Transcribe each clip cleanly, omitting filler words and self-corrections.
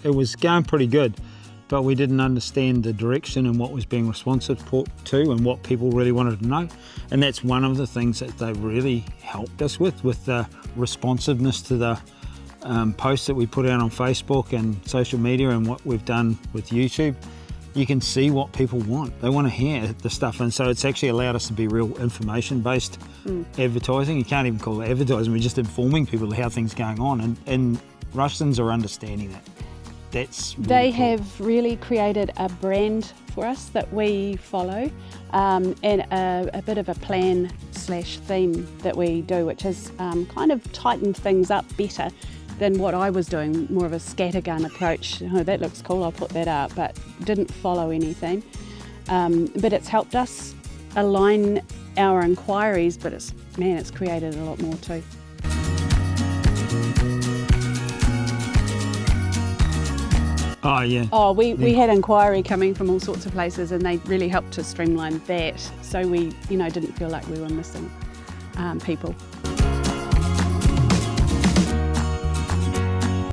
it was going pretty good, but we didn't understand the direction and what was being responsive to and what people really wanted to know. And that's one of the things that they really helped us with the responsiveness to the posts that we put out on Facebook and social media, and what we've done with YouTube. You can see what people want. They want to hear the stuff, and so it's actually allowed us to be real information-based advertising. You can't even call it advertising, we're just informing people how things are going on, and Rushtons are understanding that. That's really They cool. have really created a brand for us that we follow, and a bit of a plan/theme that we do, which has kind of tightened things up better than what I was doing, more of a scattergun approach. Oh, that looks cool, I'll put that up, but didn't follow anything. But it's helped us align our inquiries, but it's created a lot more too. Oh yeah. Oh, we had inquiry coming from all sorts of places, and they really helped to streamline that, so we didn't feel like we were missing people.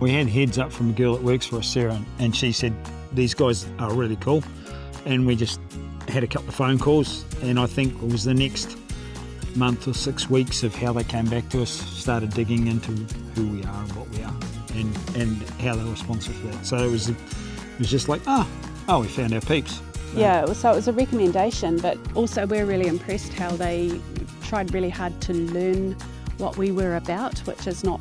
We had heads up from a girl that works for us, Sarah, and she said these guys are really cool, and we just had a couple of phone calls, and I think it was the next month or 6 weeks of how they came back to us, started digging into who we are and what we are, and how they're responsive to that. So it was just like, oh, we found our peeps. Yeah, so it was a recommendation, but also we're really impressed how they tried really hard to learn what we were about, which is not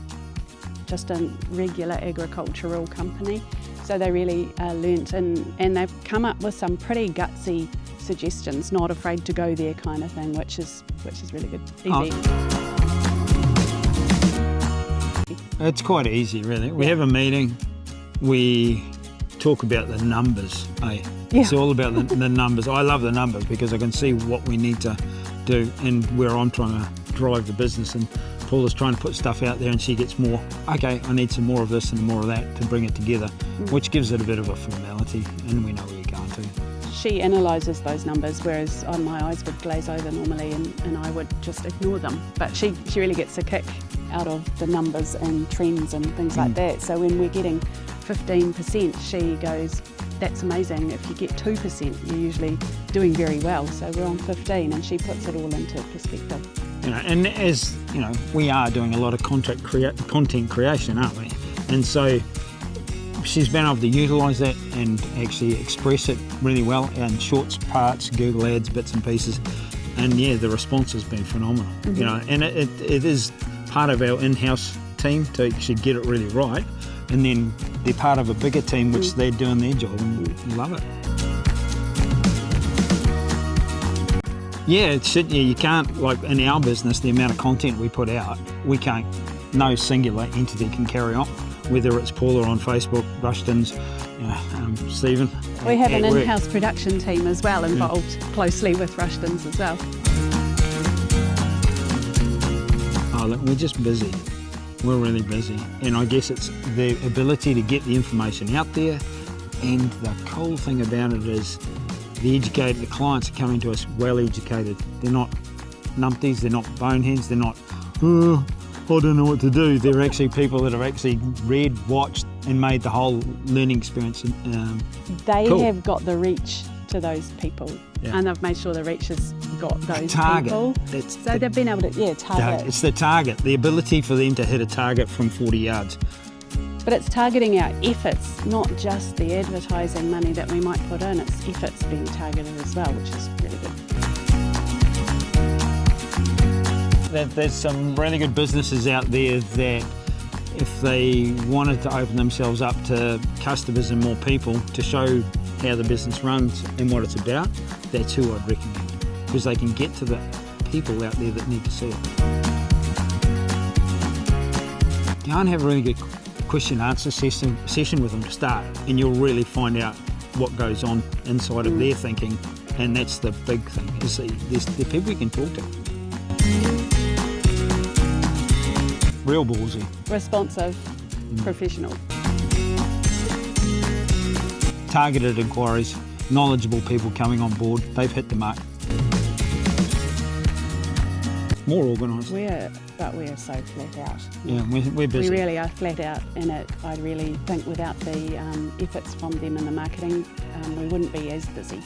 just a regular agricultural company. So they really learnt, and they've come up with some pretty gutsy suggestions, not afraid to go there kind of thing, which is really good. Easy. It's quite easy, really. We have a meeting, we talk about the numbers, eh? Yeah. It's all about the numbers. I love the numbers because I can see what we need to do and where I'm trying to drive the business, and Paula's trying to put stuff out there, and she gets more, okay, I need some more of this and more of that to bring it together, which gives it a bit of a formality, and we know where you're going to. She analyses those numbers, whereas my eyes would glaze over normally, and I would just ignore them. But she really gets a kick out of the numbers and trends and things like that. So when we're getting 15%, she goes, that's amazing. If you get 2%, you're usually doing very well. So we're on 15, and she puts it all into perspective. And as you know, we are doing a lot of content creation, aren't we? And so she's been able to utilise that and actually express it really well in shorts, parts, Google Ads, bits and pieces. And yeah, the response has been phenomenal. And it is part of our in-house team to actually get it really right. And then they're part of a bigger team, which they're doing their job, and we love it. Yeah, you can't, like in our business, the amount of content we put out, no singular entity can carry on, whether it's Paula on Facebook, Rushton's, Stephen. We have an in-house production team as well, involved closely with Rushton's as well. Oh, look, we're just busy. We're really busy. And I guess it's the ability to get the information out there, and the cool thing about it is the clients are coming to us well educated. They're not numpties, they're not boneheads, they're not, I don't know what to do. They're actually people that have actually read, watched, and made the whole learning experience They cool. have got the reach to those people, and they've made sure the reach has got those people. So they've been able to, target. It's the target, the ability for them to hit a target from 40 yards. But it's targeting our efforts, not just the advertising money that we might put in. It's efforts being targeted as well, which is really good. There's some really good businesses out there that if they wanted to open themselves up to customers and more people to show how the business runs and what it's about, that's who I'd recommend, because they can get to the people out there that need to see it. Go and have a really good question and answer session with them to start, and you'll really find out what goes on inside of their thinking, and that's the big thing, is the people you can talk to. Real ballsy. Responsive, professional. Targeted inquiries, knowledgeable people coming on board, they've hit the mark. More organised. We're but we're so flat out. Yeah, we're busy. We really are flat out, and I really think without the efforts from them in the marketing, we wouldn't be as busy.